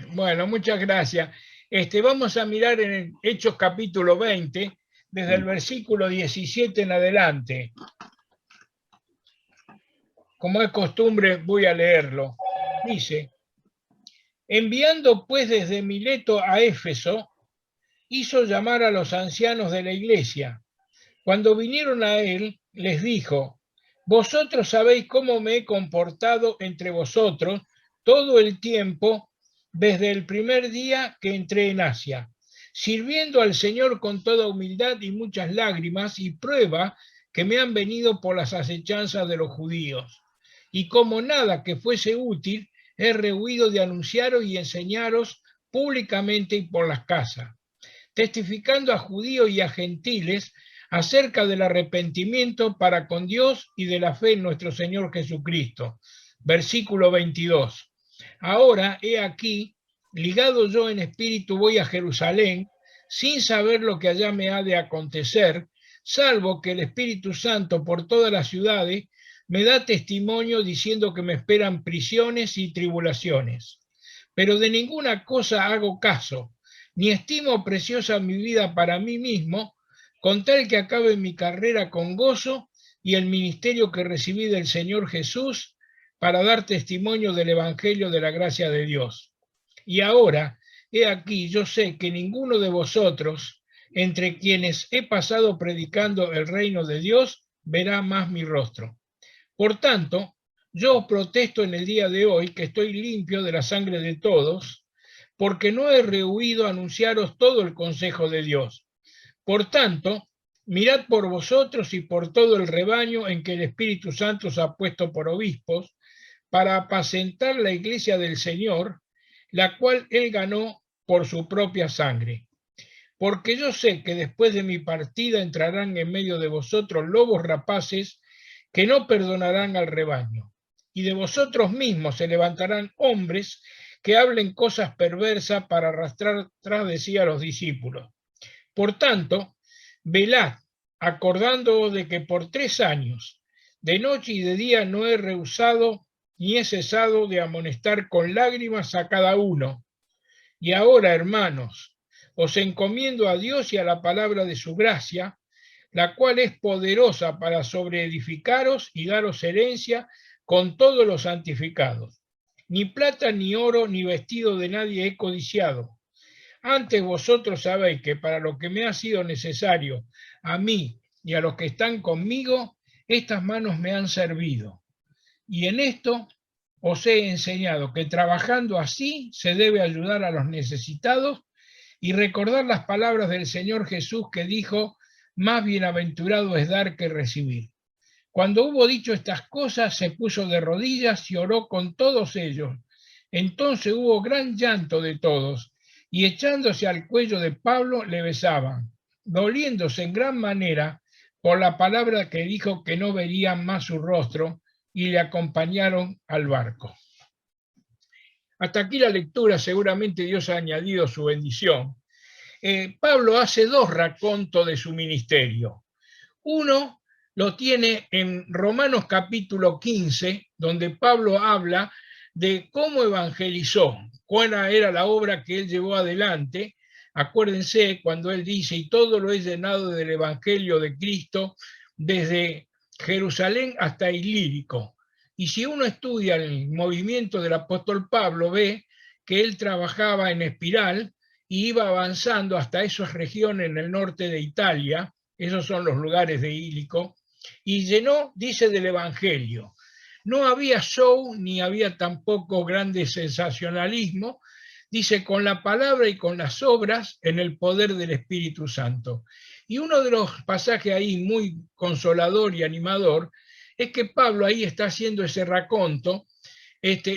Bueno, muchas gracias. Vamos a mirar en el Hechos capítulo 20, desde el versículo 17 en adelante. Como es costumbre, voy a leerlo. Dice, enviando pues desde Mileto a Éfeso, hizo llamar a los ancianos de la iglesia. Cuando vinieron a él, les dijo, vosotros sabéis cómo me he comportado entre vosotros todo el tiempo desde el primer día que entré en Asia, sirviendo al Señor con toda humildad y muchas lágrimas y prueba que me han venido por las acechanzas de los judíos. Y como nada que fuese útil, he rehuido de anunciaros y enseñaros públicamente y por las casas, testificando a judíos y a gentiles acerca del arrepentimiento para con Dios y de la fe en nuestro Señor Jesucristo. Versículo 22. Ahora, he aquí, ligado yo en espíritu voy a Jerusalén, sin saber lo que allá me ha de acontecer, salvo que el Espíritu Santo por todas las ciudades me da testimonio diciendo que me esperan prisiones y tribulaciones. Pero de ninguna cosa hago caso, ni estimo preciosa mi vida para mí mismo, con tal que acabe mi carrera con gozo y el ministerio que recibí del Señor Jesús para dar testimonio del Evangelio de la gracia de Dios. Y ahora, he aquí, yo sé que ninguno de vosotros, entre quienes he pasado predicando el reino de Dios, verá más mi rostro. Por tanto, yo os protesto en el día de hoy que estoy limpio de la sangre de todos, porque no he rehuido anunciaros todo el consejo de Dios. Por tanto, mirad por vosotros y por todo el rebaño en que el Espíritu Santo os ha puesto por obispos, para apacentar la iglesia del Señor, la cual él ganó por su propia sangre. Porque yo sé que después de mi partida entrarán en medio de vosotros lobos rapaces que no perdonarán al rebaño. Y de vosotros mismos se levantarán hombres que hablen cosas perversas para arrastrar tras de sí a los discípulos. Por tanto, velad, acordándoos de que por 3 años, de noche y de día, no he rehusado ni he cesado de amonestar con lágrimas a cada uno. Y ahora, hermanos, os encomiendo a Dios y a la palabra de su gracia, la cual es poderosa para sobreedificaros y daros herencia con todos los santificados. Ni plata, ni oro, ni vestido de nadie he codiciado. Antes vosotros sabéis que para lo que me ha sido necesario a mí y a los que están conmigo, estas manos me han servido. Y en esto os he enseñado que trabajando así se debe ayudar a los necesitados y recordar las palabras del Señor Jesús que dijo, más bienaventurado es dar que recibir. Cuando hubo dicho estas cosas, se puso de rodillas y oró con todos ellos. Entonces hubo gran llanto de todos, y echándose al cuello de Pablo le besaban, doliéndose en gran manera por la palabra que dijo que no verían más su rostro, y le acompañaron al barco. Hasta aquí la lectura, seguramente Dios ha añadido su bendición. Pablo hace 2 racontos de su ministerio. Uno lo tiene en Romanos capítulo 15, donde Pablo habla de cómo evangelizó, cuál era la obra que él llevó adelante. Acuérdense cuando él dice, y todo lo he llenado del evangelio de Cristo desde Jerusalén hasta Ilírico. Y si uno estudia el movimiento del apóstol Pablo, ve que él trabajaba en espiral y iba avanzando hasta esas regiones en el norte de Italia, esos son los lugares de Ilírico, y llenó, dice, del evangelio. No había show ni había tampoco grande sensacionalismo, dice, con la palabra y con las obras en el poder del Espíritu Santo. Y uno de los pasajes ahí muy consolador y animador es que Pablo ahí está haciendo ese raconto,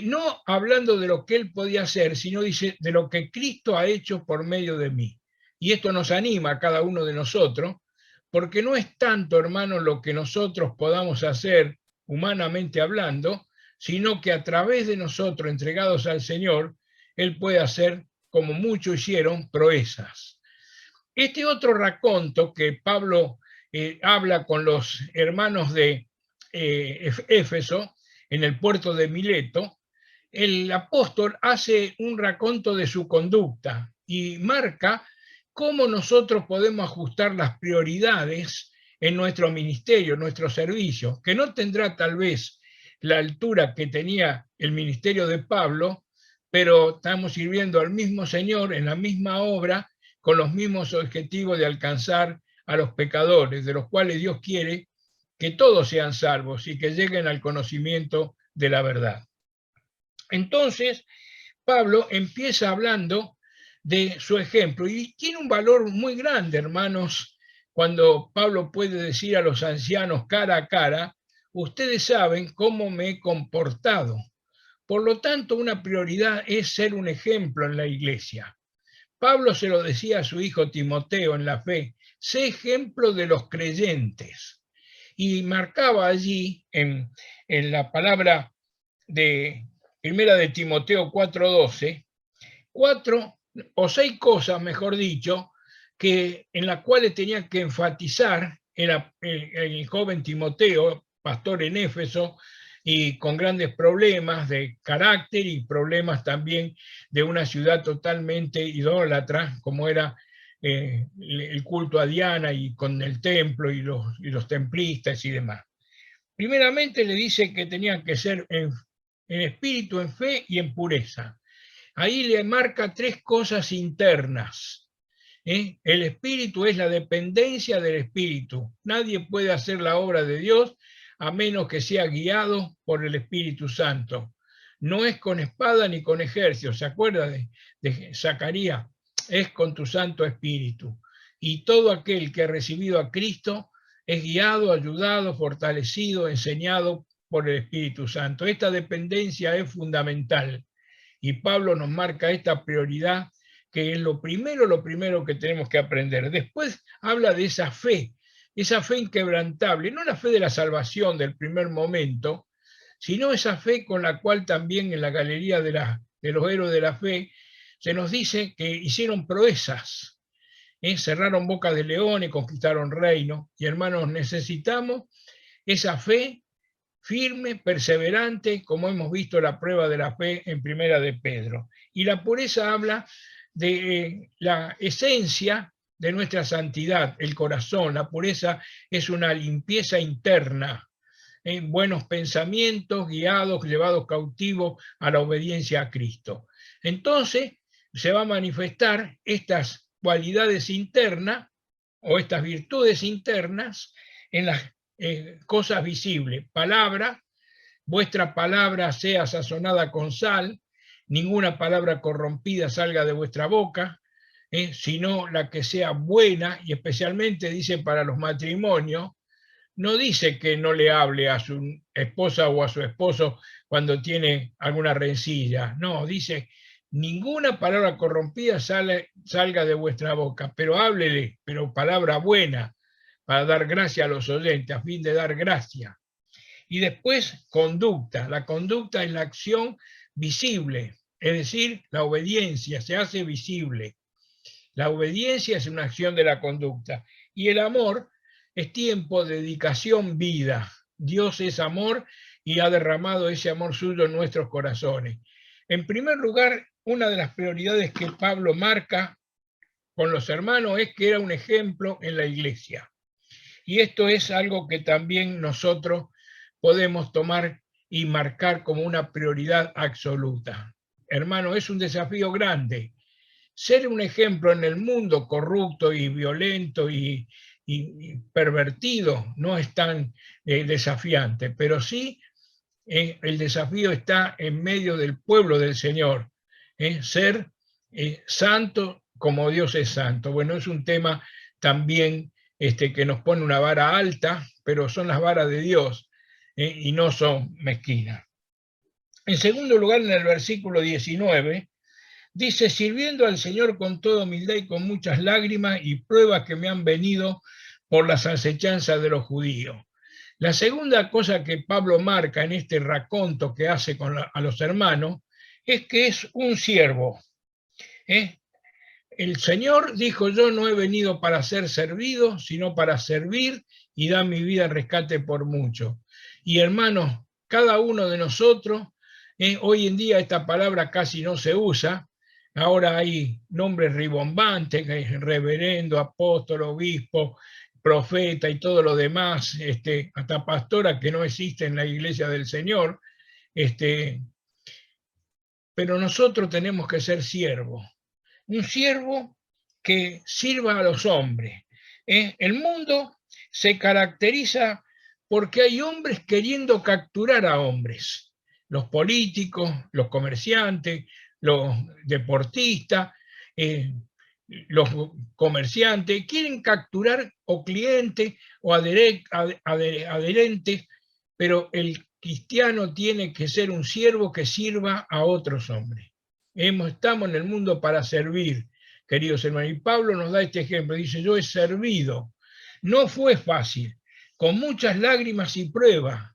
no hablando de lo que él podía hacer, sino dice de lo que Cristo ha hecho por medio de mí. Y esto nos anima a cada uno de nosotros, porque no es tanto, hermano, lo que nosotros podamos hacer humanamente hablando, sino que a través de nosotros, entregados al Señor, Él puede hacer, como muchos hicieron, proezas. Este otro raconto que Pablo habla con los hermanos de Éfeso, en el puerto de Mileto, el apóstol hace un raconto de su conducta y marca cómo nosotros podemos ajustar las prioridades en nuestro ministerio, en nuestro servicio, que no tendrá tal vez la altura que tenía el ministerio de Pablo, pero estamos sirviendo al mismo Señor en la misma obra, con los mismos objetivos de alcanzar a los pecadores, de los cuales Dios quiere que todos sean salvos y que lleguen al conocimiento de la verdad. Entonces, Pablo empieza hablando de su ejemplo y tiene un valor muy grande, hermanos, cuando Pablo puede decir a los ancianos cara a cara, ustedes saben cómo me he comportado. Por lo tanto, una prioridad es ser un ejemplo en la iglesia. Pablo se lo decía a su hijo Timoteo en la fe, sé ejemplo de los creyentes. Y marcaba allí en la palabra de primera de Timoteo 4:12, 4 o 6 cosas, mejor dicho, que en las cuales tenía que enfatizar el joven Timoteo, pastor en Éfeso, y con grandes problemas de carácter y problemas también de una ciudad totalmente idólatra, como era el culto a Diana y con el templo y los templistas y demás. Primeramente le dice que tenía que ser en espíritu, en fe y en pureza. Ahí le marca 3 cosas internas. El espíritu es la dependencia del espíritu. Nadie puede hacer la obra de Dios a menos que sea guiado por el Espíritu Santo. No es con espada ni con ejército. ¿Se acuerda de Zacarías? Es con tu Santo Espíritu. Y todo aquel que ha recibido a Cristo es guiado, ayudado, fortalecido, enseñado por el Espíritu Santo. Esta dependencia es fundamental. Y Pablo nos marca esta prioridad, que es lo primero que tenemos que aprender. Después habla de esa fe inquebrantable, no la fe de la salvación del primer momento, sino esa fe con la cual también en la galería de los héroes de la fe se nos dice que hicieron proezas, cerraron bocas de leones, conquistaron reinos. Y hermanos, necesitamos esa fe firme, perseverante, como hemos visto la prueba de la fe en primera de Pedro. Y la pureza habla de la esencia de nuestra santidad, el corazón. La pureza es una limpieza interna, buenos pensamientos guiados, llevados cautivos a la obediencia a Cristo. Entonces se va a manifestar estas cualidades internas o estas virtudes internas en las cosas visibles. Palabra, vuestra palabra sea sazonada con sal, ninguna palabra corrompida salga de vuestra boca, sino la que sea buena, y especialmente dice para los matrimonios. No dice que no le hable a su esposa o a su esposo cuando tiene alguna rencilla. No, dice, ninguna palabra corrompida salga de vuestra boca, pero háblele, pero palabra buena, para dar gracia a los oyentes, a fin de dar gracia. Y después, conducta. La conducta es la acción visible, es decir, la obediencia se hace visible. La obediencia es una acción de la conducta. Y el amor es tiempo, dedicación, vida. Dios es amor y ha derramado ese amor suyo en nuestros corazones. En primer lugar, una de las prioridades que Pablo marca con los hermanos es que era un ejemplo en la iglesia. Y esto es algo que también nosotros podemos tomar y marcar como una prioridad absoluta. Hermano, es un desafío grande. Ser un ejemplo en el mundo corrupto y violento y pervertido no es tan desafiante, pero sí el desafío está en medio del pueblo del Señor, ser santo como Dios es santo. Bueno, es un tema también que nos pone una vara alta, pero son las varas de Dios y no son mezquinas. En segundo lugar, en el versículo 19, dice, sirviendo al Señor con toda humildad y con muchas lágrimas y pruebas que me han venido por las acechanzas de los judíos. La segunda cosa que Pablo marca en este raconto que hace a los hermanos es que es un siervo. El Señor dijo, yo no he venido para ser servido, sino para servir y dar mi vida en rescate por mucho. Y hermanos, cada uno de nosotros Hoy en día esta palabra casi no se usa. Ahora hay nombres ribombantes, reverendo, apóstol, obispo, profeta y todo lo demás, hasta pastora, que no existe en la iglesia del Señor. Pero nosotros tenemos que ser siervos. Un siervo que sirva a los hombres. El mundo se caracteriza porque hay hombres queriendo capturar a hombres. Los políticos, los comerciantes, los deportistas, los comerciantes, quieren capturar o clientes o adherentes, pero el cristiano tiene que ser un siervo que sirva a otros hombres. Estamos en el mundo para servir, queridos hermanos. Y Pablo nos da este ejemplo, dice, yo he servido. No fue fácil, con muchas lágrimas y pruebas.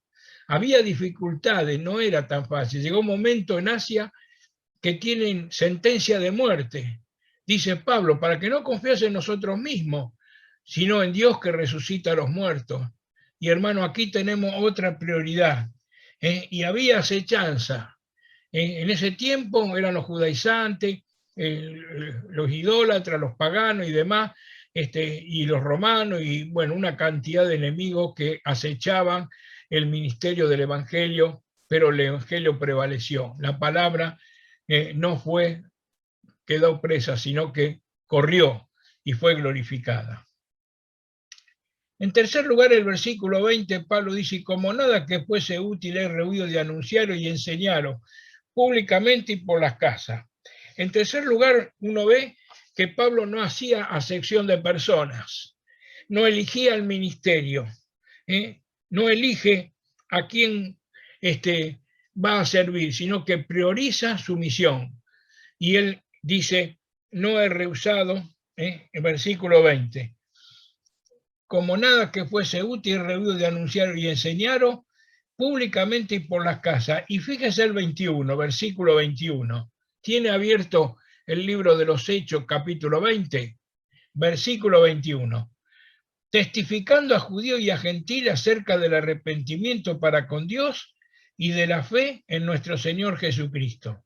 Había dificultades, no era tan fácil. Llegó un momento en Asia que tienen sentencia de muerte. Dice Pablo, para que no confíes en nosotros mismos, sino en Dios que resucita a los muertos. Y hermano, aquí tenemos otra prioridad. Y había acechanza. En ese tiempo eran los judaizantes, los idólatras, los paganos y demás, y los romanos, y bueno, una cantidad de enemigos que acechaban el ministerio del Evangelio, pero el Evangelio prevaleció. La palabra no quedó presa, sino que corrió y fue glorificada. En tercer lugar, el versículo 20, Pablo dice, como nada que fuese útil es rehuido de anunciarlo y enseñarlo públicamente y por las casas. En tercer lugar, uno ve que Pablo no hacía acepción de personas, no elegía el ministerio, no elige a quién va a servir, sino que prioriza su misión. Y él dice, no he rehusado, en versículo 20, como nada que fuese útil, rehuido de anunciar y enseñaros públicamente y por las casas. Y fíjese el 21, versículo 21. Tiene abierto el libro de los Hechos, capítulo 20, versículo 21. Testificando a judíos y a gentiles acerca del arrepentimiento para con Dios y de la fe en nuestro Señor Jesucristo.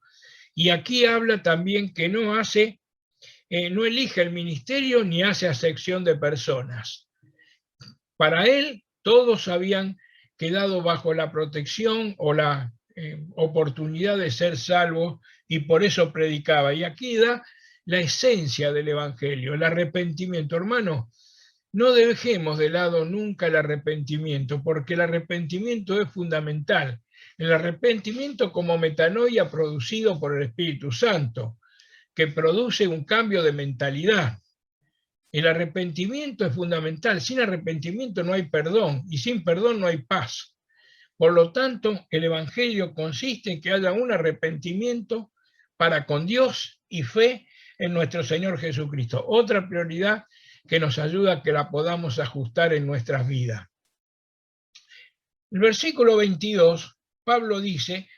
Y aquí habla también que no elige el ministerio ni hace acepción de personas. Para él, todos habían quedado bajo la protección o la oportunidad de ser salvos y por eso predicaba. Y aquí da la esencia del Evangelio, el arrepentimiento. Hermano, no dejemos de lado nunca el arrepentimiento, porque el arrepentimiento es fundamental. El arrepentimiento como metanoia producido por el Espíritu Santo, que produce un cambio de mentalidad. El arrepentimiento es fundamental. Sin arrepentimiento no hay perdón y sin perdón no hay paz. Por lo tanto, el Evangelio consiste en que haya un arrepentimiento para con Dios y fe en nuestro Señor Jesucristo. Otra prioridad que nos ayuda a que la podamos ajustar en nuestras vidas. El versículo 22, Pablo dice,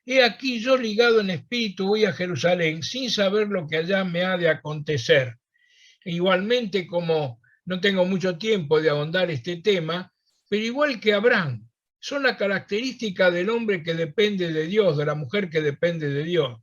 he aquí yo ligado en espíritu voy a Jerusalén sin saber lo que allá me ha de acontecer. Igualmente, como no tengo mucho tiempo de ahondar este tema, pero igual que Abraham, son la característica del hombre que depende de Dios, de la mujer que depende de Dios.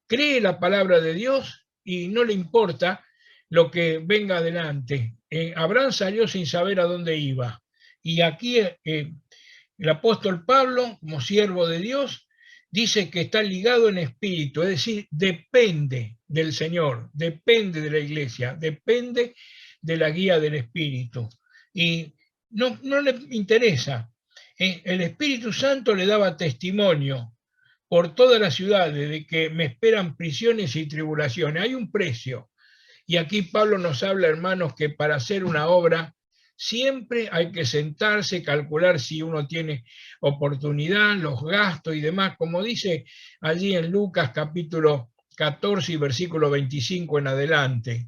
Cree la palabra de Dios y no le importa lo que venga adelante. Abraham salió sin saber a dónde iba. Y aquí el apóstol Pablo, como siervo de Dios, dice que está ligado en espíritu, es decir, depende del Señor, depende de la iglesia, depende de la guía del Espíritu. Y no le interesa. El Espíritu Santo le daba testimonio por todas las ciudades de que me esperan prisiones y tribulaciones. Hay un precio. Y aquí Pablo nos habla, hermanos, que para hacer una obra siempre hay que sentarse, calcular si uno tiene oportunidad, los gastos y demás, como dice allí en Lucas capítulo 14 y versículo 25 en adelante,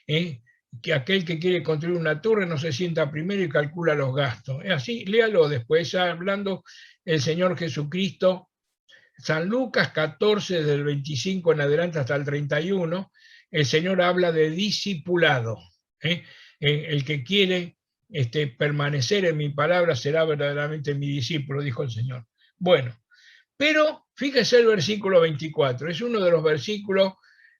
que aquel que quiere construir una torre no se sienta primero y calcula los gastos. Es así, léalo después, ya hablando el Señor Jesucristo, San Lucas 14 del 25 en adelante hasta el 31, el Señor habla de discipulado. El que quiere permanecer en mi palabra será verdaderamente mi discípulo, dijo el Señor. Bueno, Pero fíjese el versículo 24, es uno de los versículos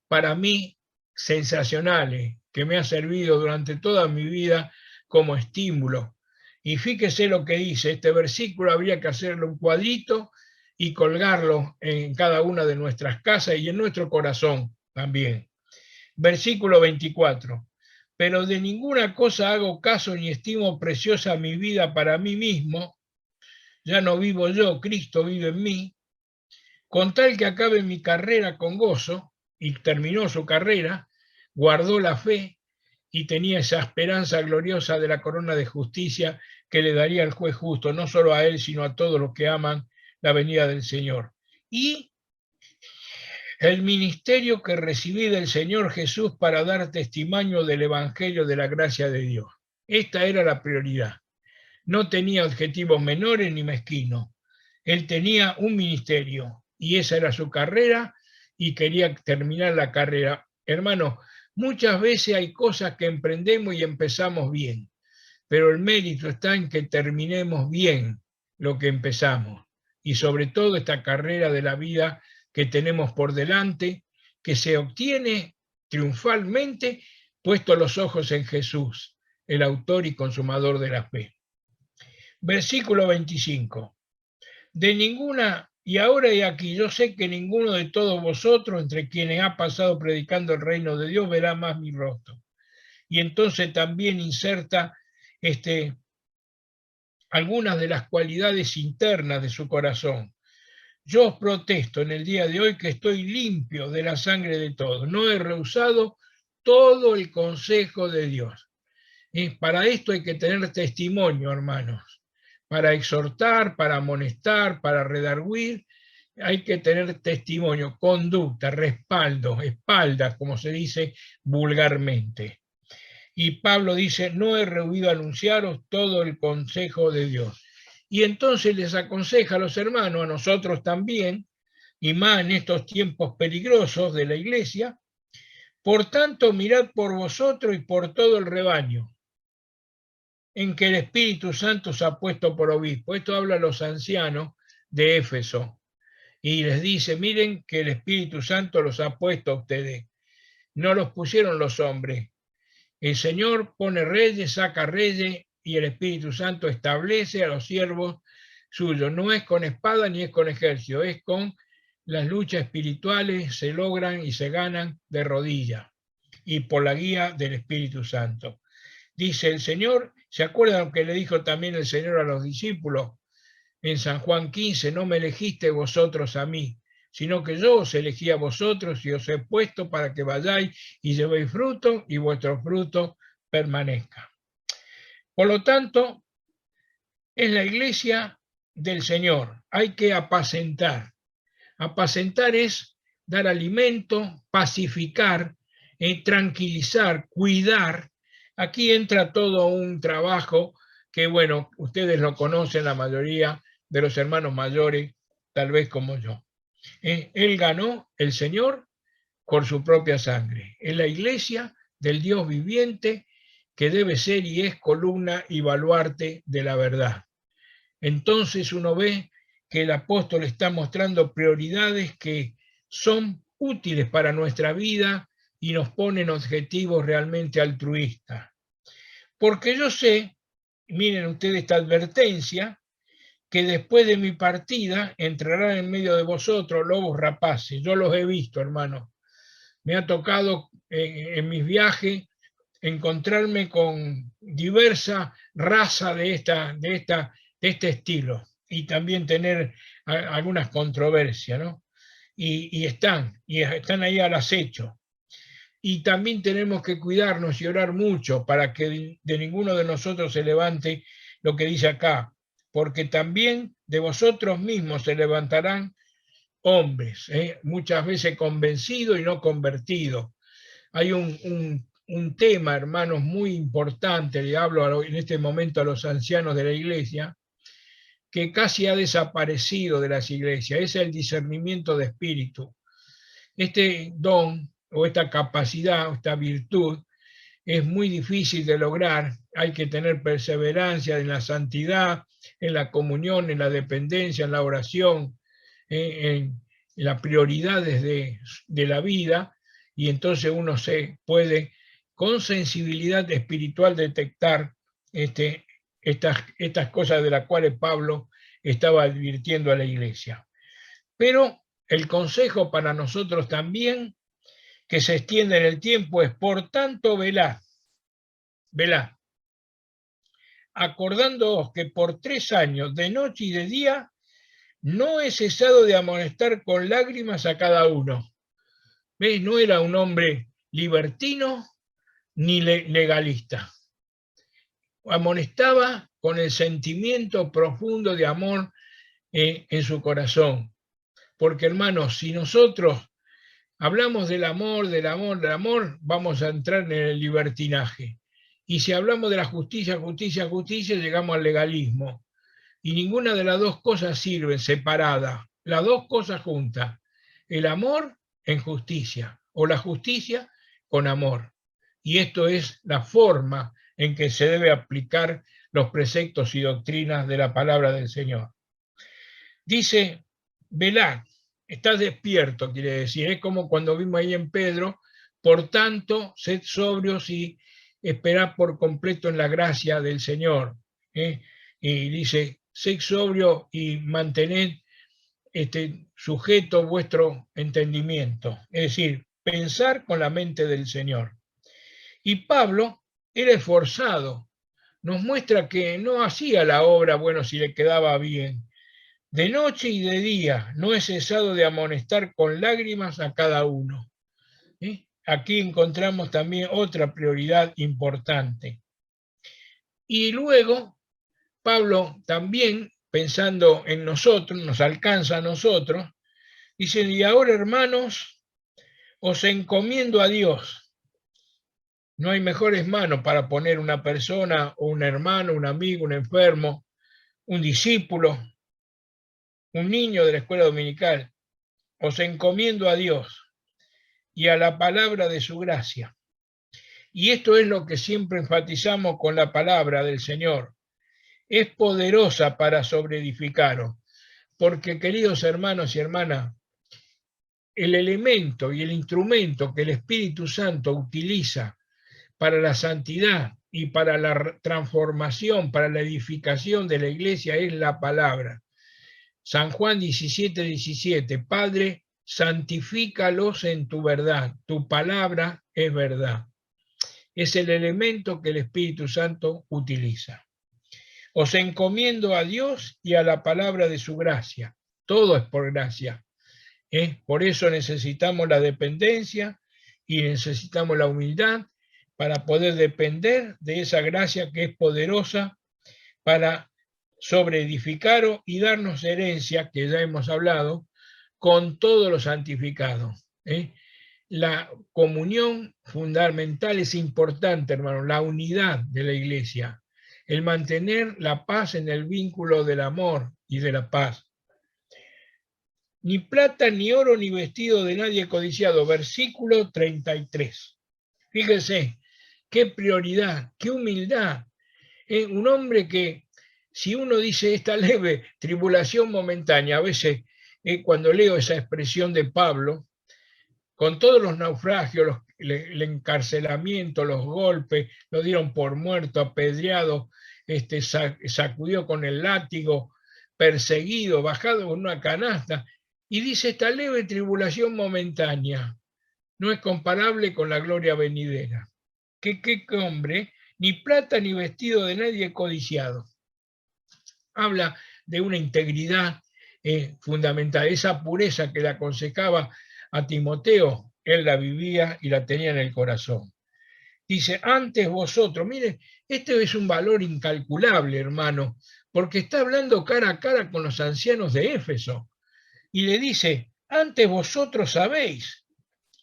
para mí sensacionales, que me ha servido durante toda mi vida como estímulo. Y fíjese lo que dice, este versículo habría que hacerle un cuadrito y colgarlo en cada una de nuestras casas y en nuestro corazón también. Versículo 24. Pero de ninguna cosa hago caso ni estimo preciosa mi vida para mí mismo. Ya no vivo yo, Cristo vive en mí. Con tal que acabe mi carrera con gozo, y terminó su carrera, guardó la fe y tenía esa esperanza gloriosa de la corona de justicia que le daría el juez justo, no solo a él, sino a todos los que aman la venida del Señor. Y el ministerio que recibí del Señor Jesús para dar testimonio del Evangelio de la gracia de Dios. Esta era la prioridad. No tenía objetivos menores ni mezquinos. Él tenía un ministerio y esa era su carrera y quería terminar la carrera. Hermano, muchas veces hay cosas que emprendemos y empezamos bien, pero el mérito está en que terminemos bien lo que empezamos y sobre todo esta carrera de la vida que tenemos por delante, que se obtiene triunfalmente puesto los ojos en Jesús, el autor y consumador de la fe. Versículo 25. De ninguna, y ahora he aquí, yo sé que ninguno de todos vosotros, entre quienes ha pasado predicando el reino de Dios, verá más mi rostro. Y entonces también inserta algunas de las cualidades internas de su corazón. Yo os protesto en el día de hoy que estoy limpio de la sangre de todos. No he rehusado todo el consejo de Dios. Para esto hay que tener testimonio, hermanos. Para exhortar, para amonestar, para redarguir, hay que tener testimonio, conducta, respaldo, espaldas, como se dice vulgarmente. Y Pablo dice, no he rehuido anunciaros todo el consejo de Dios. Y entonces les aconseja a los hermanos, a nosotros también, y más en estos tiempos peligrosos de la iglesia, por tanto mirad por vosotros y por todo el rebaño, en que el Espíritu Santo se ha puesto por obispo. Esto habla a los ancianos de Éfeso y les dice, miren que el Espíritu Santo los ha puesto a ustedes. No los pusieron los hombres. El Señor pone reyes, saca reyes y el Espíritu Santo establece a los siervos suyos. No es con espada ni es con ejército, es con las luchas espirituales, se logran y se ganan de rodillas y por la guía del Espíritu Santo. Dice el Señor, ¿se acuerdan que le dijo también el Señor a los discípulos en San Juan 15? No me elegiste vosotros a mí, sino que yo os elegí a vosotros y os he puesto para que vayáis y llevéis fruto y vuestro fruto permanezca. Por lo tanto, es la iglesia del Señor. Hay que apacentar. Apacentar es dar alimento, pacificar, tranquilizar, cuidar. Aquí entra todo un trabajo que, bueno, ustedes lo conocen, la mayoría de los hermanos mayores, tal vez como yo. Él ganó, el Señor, por su propia sangre. Es la iglesia del Dios viviente que debe ser y es columna y baluarte de la verdad. Entonces uno ve que el apóstol está mostrando prioridades que son útiles para nuestra vida y nos ponen objetivos realmente altruistas. Porque yo sé, miren ustedes esta advertencia, que después de mi partida entrarán en medio de vosotros lobos rapaces. Yo los he visto, hermano. Me ha tocado en mis viajes encontrarme con diversa raza de este estilo y también tener algunas controversias, ¿no? Y están ahí al acecho. Y también tenemos que cuidarnos y orar mucho para que de ninguno de nosotros se levante lo que dice acá, porque también de vosotros mismos se levantarán hombres, muchas veces convencidos y no convertidos. Hay un tema, hermanos, muy importante, le hablo en este momento a los ancianos de la iglesia, que casi ha desaparecido de las iglesias, es el discernimiento de espíritu. Este don o esta capacidad, o esta virtud, es muy difícil de lograr, hay que tener perseverancia en la santidad, en la comunión, en la dependencia, en la oración, en las prioridades de la vida, y entonces uno se puede con sensibilidad espiritual detectar estas cosas de las cuales Pablo estaba advirtiendo a la iglesia. Pero el consejo para nosotros también, que se extiende en el tiempo, es: por tanto, velad, velad, acordándoos que por 3 años, de noche y de día, no he cesado de amonestar con lágrimas a cada uno. ¿Ves? No era un hombre libertino ni legalista. Amonestaba con el sentimiento profundo de amor en su corazón. Porque, hermanos, si nosotros hablamos del amor, del amor, del amor, vamos a entrar en el libertinaje. Y si hablamos de la justicia, justicia, justicia, llegamos al legalismo. Y ninguna de las dos cosas sirve separada. Las dos cosas juntas. El amor en justicia, o la justicia con amor. Y esto es la forma en que se debe aplicar los preceptos y doctrinas de la palabra del Señor. Dice: velad, estás despierto, quiere decir. Es como cuando vimos ahí en Pedro: por tanto, sed sobrios y esperad por completo en la gracia del Señor. Y dice: sed sobrio y mantened sujeto vuestro entendimiento. Es decir, pensar con la mente del Señor. Y Pablo era esforzado. Nos muestra que no hacía la obra, bueno, si le quedaba bien. De noche y de día no he cesado de amonestar con lágrimas a cada uno. Aquí encontramos también otra prioridad importante. Y luego, Pablo también, pensando en nosotros, nos alcanza a nosotros, dice: y ahora, hermanos, os encomiendo a Dios. No hay mejores manos para poner una persona, o un hermano, un amigo, un enfermo, un discípulo, un niño de la escuela dominical. Os encomiendo a Dios y a la palabra de su gracia. Y esto es lo que siempre enfatizamos con la palabra del Señor. Es poderosa para sobreedificaros. Porque, queridos hermanos y hermanas, el elemento y el instrumento que el Espíritu Santo utiliza para la santidad y para la transformación, para la edificación de la iglesia, es la palabra. San Juan 17:17, Padre, santifícalos en tu verdad, tu palabra es verdad. Es el elemento que el Espíritu Santo utiliza. Os encomiendo a Dios y a la palabra de su gracia. Todo es por gracia. Por eso necesitamos la dependencia y necesitamos la humildad para poder depender de esa gracia que es poderosa para sobreedificaros y darnos herencia, que ya hemos hablado, con todos los santificados. La comunión fundamental es importante, hermano, la unidad de la iglesia, el mantener la paz en el vínculo del amor y de la paz. Ni plata, ni oro, ni vestido de nadie codiciado. Versículo 33. Fíjense, qué prioridad, qué humildad. Un hombre que, si uno dice esta leve tribulación momentánea, a veces cuando leo esa expresión de Pablo, con todos los naufragios, el encarcelamiento, los golpes, lo dieron por muerto, apedreado, sacudió con el látigo, perseguido, bajado con una canasta, y dice: esta leve tribulación momentánea no es comparable con la gloria venidera. ¿Qué hombre? Ni plata ni vestido de nadie codiciado. Habla de una integridad fundamental, esa pureza que le aconsejaba a Timoteo, él la vivía y la tenía en el corazón. Dice: antes vosotros, mire, este es un valor incalculable, hermano, porque está hablando cara a cara con los ancianos de Éfeso. Y le dice: antes vosotros sabéis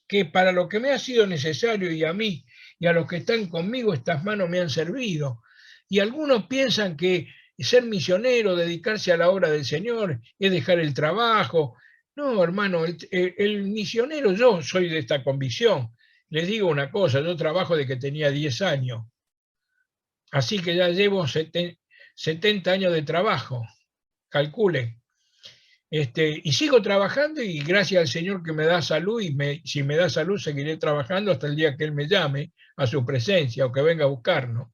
que para lo que me ha sido necesario, y a mí y a los que están conmigo, estas manos me han servido. Y algunos piensan que ser misionero, dedicarse a la obra del Señor, es dejar el trabajo. No, hermano, el misionero, yo soy de esta convicción. Les digo una cosa: yo trabajo desde que tenía 10 años. Así que ya llevo 70 años de trabajo. Calculen. Y sigo trabajando y gracias al Señor que me da salud y si me da salud seguiré trabajando hasta el día que Él me llame a su presencia o que venga a buscarnos.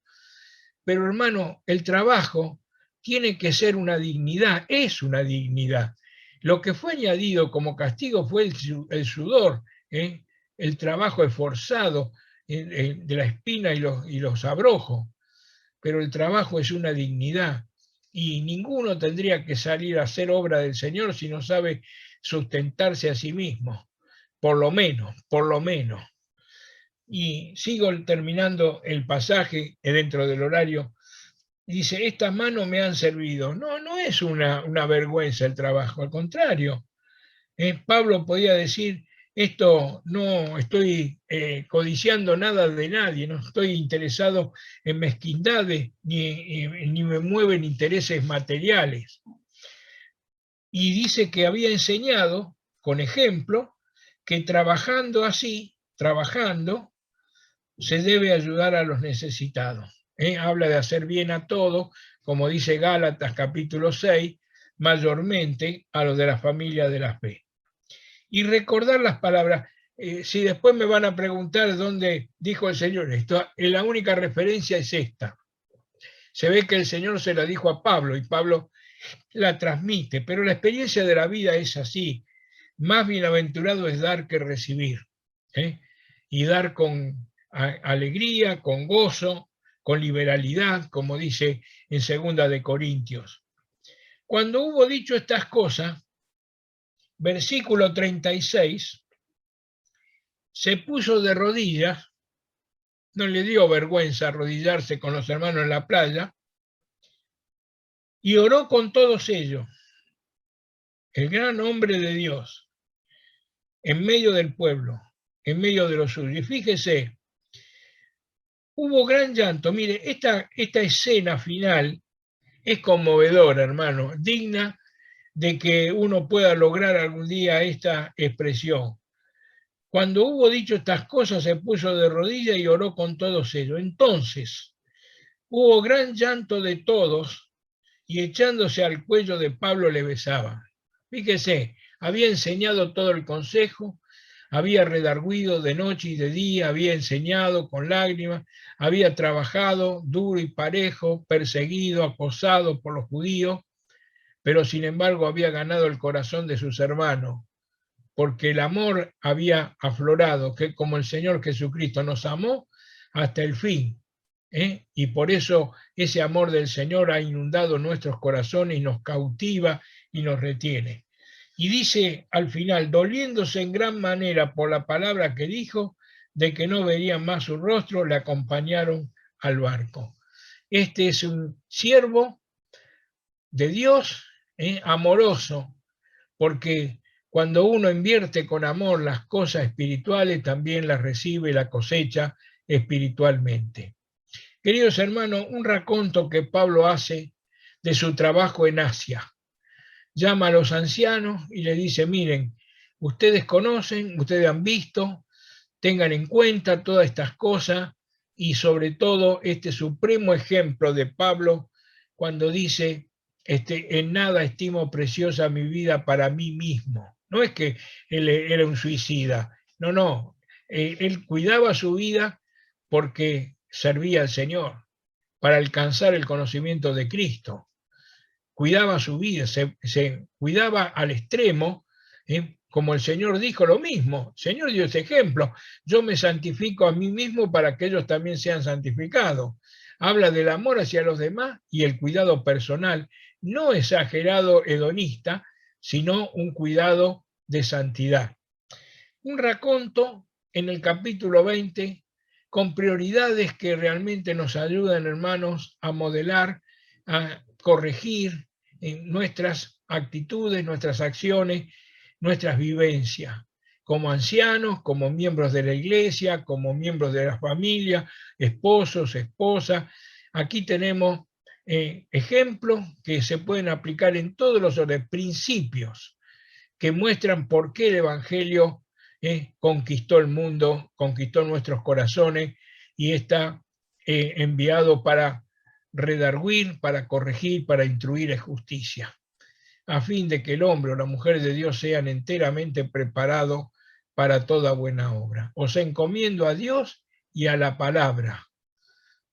Pero hermano, el trabajo tiene que ser una dignidad, es una dignidad. Lo que fue añadido como castigo fue el sudor, ¿eh? El trabajo esforzado de la espina y los abrojos, pero el trabajo es una dignidad y ninguno tendría que salir a hacer obra del Señor si no sabe sustentarse a sí mismo, por lo menos, por lo menos. Y sigo terminando el pasaje dentro del horario. Dice, estas manos me han servido. No, no es una vergüenza el trabajo, al contrario. Pablo podía decir, esto no estoy codiciando nada de nadie, no estoy interesado en mezquindades, ni me mueven intereses materiales. Y dice que había enseñado, con ejemplo, que trabajando así, trabajando, se debe ayudar a los necesitados. Habla de hacer bien a todos, como dice Gálatas capítulo 6, mayormente a los de la familia de la fe. Y recordar las palabras. Si después me van a preguntar dónde dijo el Señor esto, la única referencia es esta. Se ve que el Señor se la dijo a Pablo y Pablo la transmite, pero la experiencia de la vida es así. Más bienaventurado es dar que recibir. Y dar con alegría, con gozo, con liberalidad, como dice en 2 de Corintios. Cuando hubo dicho estas cosas, versículo 36, se puso de rodillas, no le dio vergüenza arrodillarse con los hermanos en la playa, y oró con todos ellos, el gran hombre de Dios, en medio del pueblo, en medio de los suyos. Y fíjese, hubo gran llanto. Mire, esta escena final es conmovedora, hermano, digna de que uno pueda lograr algún día esta expresión. Cuando hubo dicho estas cosas, se puso de rodillas y oró con todos ellos. Entonces, hubo gran llanto de todos y echándose al cuello de Pablo le besaban. Fíjese, había enseñado todo el consejo, había redarguido de noche y de día, había enseñado con lágrimas, había trabajado duro y parejo, perseguido, acosado por los judíos, pero sin embargo había ganado el corazón de sus hermanos, porque el amor había aflorado, que como el Señor Jesucristo nos amó hasta el fin. Y por eso ese amor del Señor ha inundado nuestros corazones y nos cautiva y nos retiene. Y dice al final, doliéndose en gran manera por la palabra que dijo, de que no verían más su rostro, le acompañaron al barco. Este es un siervo de Dios, amoroso, porque cuando uno invierte con amor las cosas espirituales, también las recibe y la cosecha espiritualmente. Queridos hermanos, un raconto que Pablo hace de su trabajo en Asia. Llama a los ancianos y le dice, miren, ustedes conocen, ustedes han visto, tengan en cuenta todas estas cosas y sobre todo este supremo ejemplo de Pablo cuando dice, en nada estimo preciosa mi vida para mí mismo. No es que él era un suicida, no, él cuidaba su vida porque servía al Señor, para alcanzar el conocimiento de Cristo. Cuidaba su vida, se cuidaba al extremo, como el Señor dijo lo mismo. El Señor dio ese ejemplo. Yo me santifico a mí mismo para que ellos también sean santificados. Habla del amor hacia los demás y el cuidado personal, no exagerado hedonista, sino un cuidado de santidad. Un raconto en el capítulo 20 con prioridades que realmente nos ayudan, hermanos, a modelar, a corregir nuestras actitudes, nuestras acciones, nuestras vivencias, como ancianos, como miembros de la iglesia, como miembros de la familia, esposos, esposas. Aquí tenemos ejemplos que se pueden aplicar en todos los órdenes, principios que muestran por qué el Evangelio conquistó el mundo, conquistó nuestros corazones y está enviado para redarguir, para corregir, para instruir en justicia. a fin de que el hombre o la mujer de Dios sean enteramente preparados para toda buena obra. Os encomiendo a Dios y a la palabra.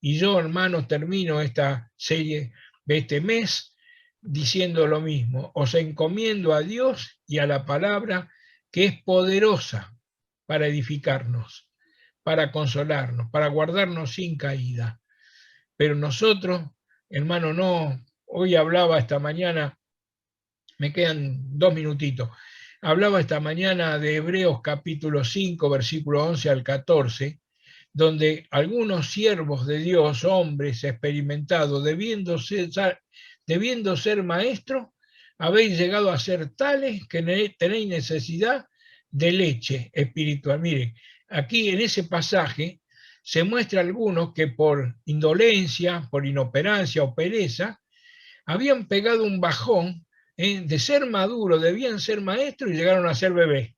Y yo, hermanos, termino esta serie de este mes diciendo lo mismo. Os encomiendo a Dios y a la palabra, que es poderosa para edificarnos, para consolarnos, para guardarnos sin caída. Pero nosotros, hermano, no, hoy hablaba esta mañana, me quedan 2 minutitos, hablaba esta mañana de Hebreos capítulo 5, versículo 11 al 14, donde algunos siervos de Dios, hombres experimentados, debiendo ser maestros, habéis llegado a ser tales que tenéis necesidad de leche espiritual. Mire, aquí en ese pasaje se muestra algunos que por indolencia, por inoperancia o pereza, habían pegado un bajón de ser maduros, debían ser maestros y llegaron a ser bebés.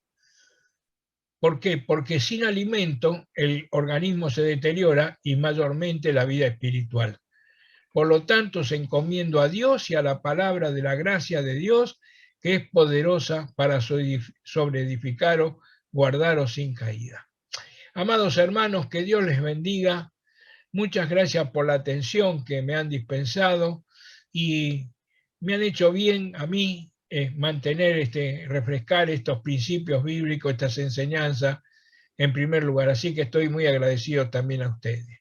¿Por qué? Porque sin alimento el organismo se deteriora y mayormente la vida espiritual. Por lo tanto, se encomiendo a Dios y a la palabra de la gracia de Dios, que es poderosa para sobreedificaros, guardaros sin caída. Amados hermanos, que Dios les bendiga. Muchas gracias por la atención que me han dispensado y me han hecho bien a mí mantener, refrescar estos principios bíblicos, estas enseñanzas en primer lugar. Así que estoy muy agradecido también a ustedes.